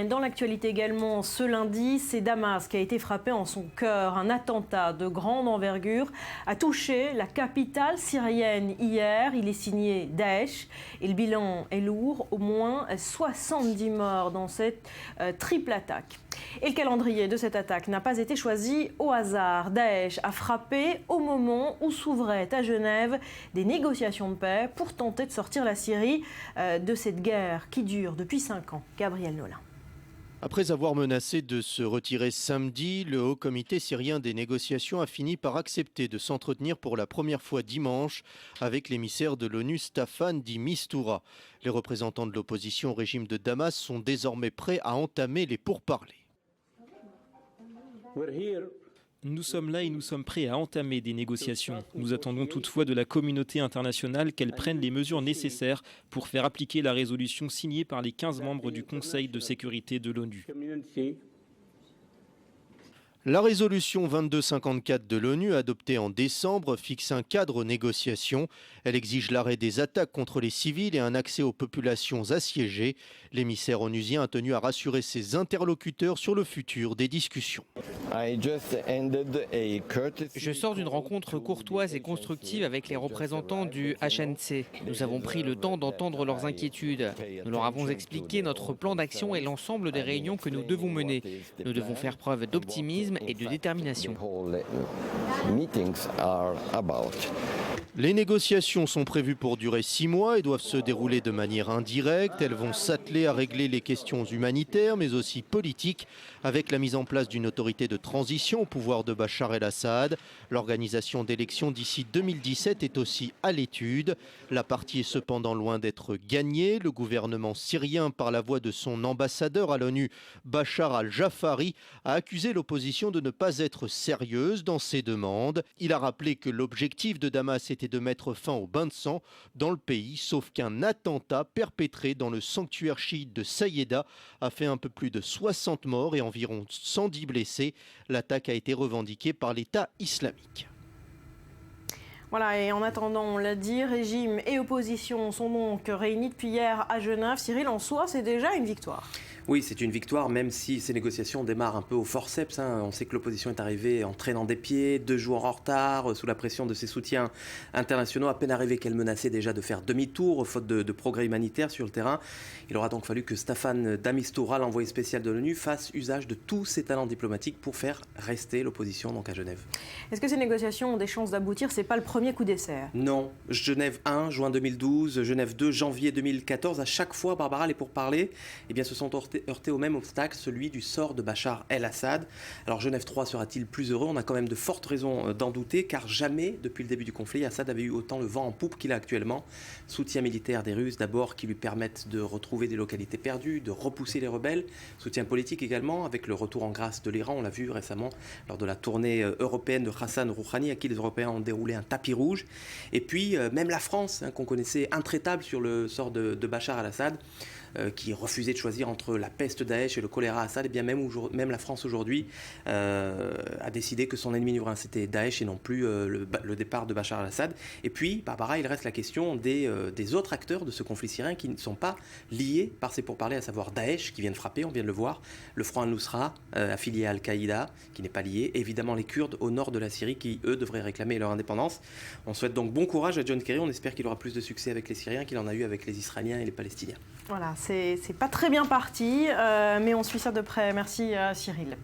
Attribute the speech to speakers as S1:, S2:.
S1: Dans l'actualité également, ce lundi, c'est Damas qui a été frappé en son cœur. Un attentat de grande envergure a touché la capitale syrienne hier. Il est signé Daesh et le bilan est lourd. Au moins 70 morts dans cette triple attaque. Et le calendrier de cette attaque n'a pas été choisi au hasard. Daesh a frappé au moment où s'ouvraient à Genève des négociations de paix pour tenter de sortir la Syrie de cette guerre qui dure depuis 5 ans. Gabriel Nolin.
S2: Après avoir menacé de se retirer samedi, le Haut Comité syrien des négociations a fini par accepter de s'entretenir pour la première fois dimanche avec l'émissaire de l'ONU Staffan de Mistura. Les représentants de l'opposition au régime de Damas sont désormais prêts à entamer les pourparlers.
S3: Nous sommes là et nous sommes prêts à entamer des négociations. Nous attendons toutefois de la communauté internationale qu'elle prenne les mesures nécessaires pour faire appliquer la résolution signée par les 15 membres du Conseil de sécurité de l'ONU.
S2: La résolution 2254 de l'ONU, adoptée en décembre, fixe un cadre aux négociations. Elle exige l'arrêt des attaques contre les civils et un accès aux populations assiégées. L'émissaire onusien a tenu à rassurer ses interlocuteurs sur le futur des discussions.
S4: Je sors d'une rencontre courtoise et constructive avec les représentants du HNC. Nous avons pris le temps d'entendre leurs inquiétudes. Nous leur avons expliqué notre plan d'action et l'ensemble des réunions que nous devons mener. Nous devons faire preuve d'optimisme et de détermination.
S2: Les négociations sont prévues pour durer 6 mois et doivent se dérouler de manière indirecte. Elles vont s'atteler à régler les questions humanitaires mais aussi politiques avec la mise en place d'une autorité de transition au pouvoir de Bachar el-Assad. L'organisation d'élections d'ici 2017 est aussi à l'étude. La partie est cependant loin d'être gagnée. Le gouvernement syrien, par la voix de son ambassadeur à l'ONU, Bachar al-Jafari, a accusé l'opposition de ne pas être sérieuse dans ses demandes. Il a rappelé que l'objectif de Damas était de mettre fin au bain de sang dans le pays, sauf qu'un attentat perpétré dans le sanctuaire chiite de Saïeda a fait un peu plus de 60 morts et environ 110 blessés. L'attaque a été revendiquée par l'État islamique.
S1: Voilà, et en attendant, on l'a dit, régime et opposition sont donc réunis depuis hier à Genève. Cyril, en soi, c'est déjà une victoire.
S5: Oui, c'est une victoire, même si ces négociations démarrent un peu au forceps. On sait que l'opposition est arrivée en traînant des pieds, 2 jours en retard, sous la pression de ses soutiens internationaux. À peine arrivée qu'elle menaçait déjà de faire demi-tour, faute de progrès humanitaires sur le terrain. Il aura donc fallu que Staffan de Mistura, l'envoyé spécial de l'ONU, fasse usage de tous ses talents diplomatiques pour faire rester l'opposition donc à Genève.
S1: Est-ce que ces négociations ont des chances d'aboutir? C'est pas le premier coup d'essai.
S5: Non. Genève 1, juin 2012, Genève 2, janvier 2014. À chaque fois, Barbara, les pourparlers se sont heurtés au même obstacle, celui du sort de Bachar el-Assad. Alors Genève 3 sera-t-il plus heureux? On a quand même de fortes raisons d'en douter, car jamais, depuis le début du conflit, Assad avait eu autant le vent en poupe qu'il a actuellement. Soutien militaire des Russes d'abord, qui lui permettent de retrouver des localités perdues, de repousser les rebelles. Soutien politique également, avec le retour en grâce de l'Iran. On l'a vu récemment lors de la tournée européenne de Hassan Rouhani, à qui les Européens ont déroulé un tapis rouge. Et puis même la France, qu'on connaissait intraitable sur le sort de Bachar el-Assad, qui refusait de choisir entre la peste Daesh et le choléra Assad, et bien même la France aujourd'hui a décidé que son ennemi numéro 1 c'était Daesh et non plus le départ de Bachar el-Assad. Et puis, Barbara, il reste la question des autres acteurs de ce conflit syrien qui ne sont pas liés par ces pourparlers, à savoir Daesh qui vient de frapper, on vient de le voir, le Front al-Nusra affilié à Al-Qaïda qui n'est pas lié, évidemment les Kurdes au nord de la Syrie qui eux devraient réclamer leur indépendance. On souhaite donc bon courage à John Kerry, on espère qu'il aura plus de succès avec les Syriens qu'il en a eu avec les Israéliens et les Palestiniens.
S1: Voilà, c'est pas très bien parti, mais on suit ça de près. Merci Cyril.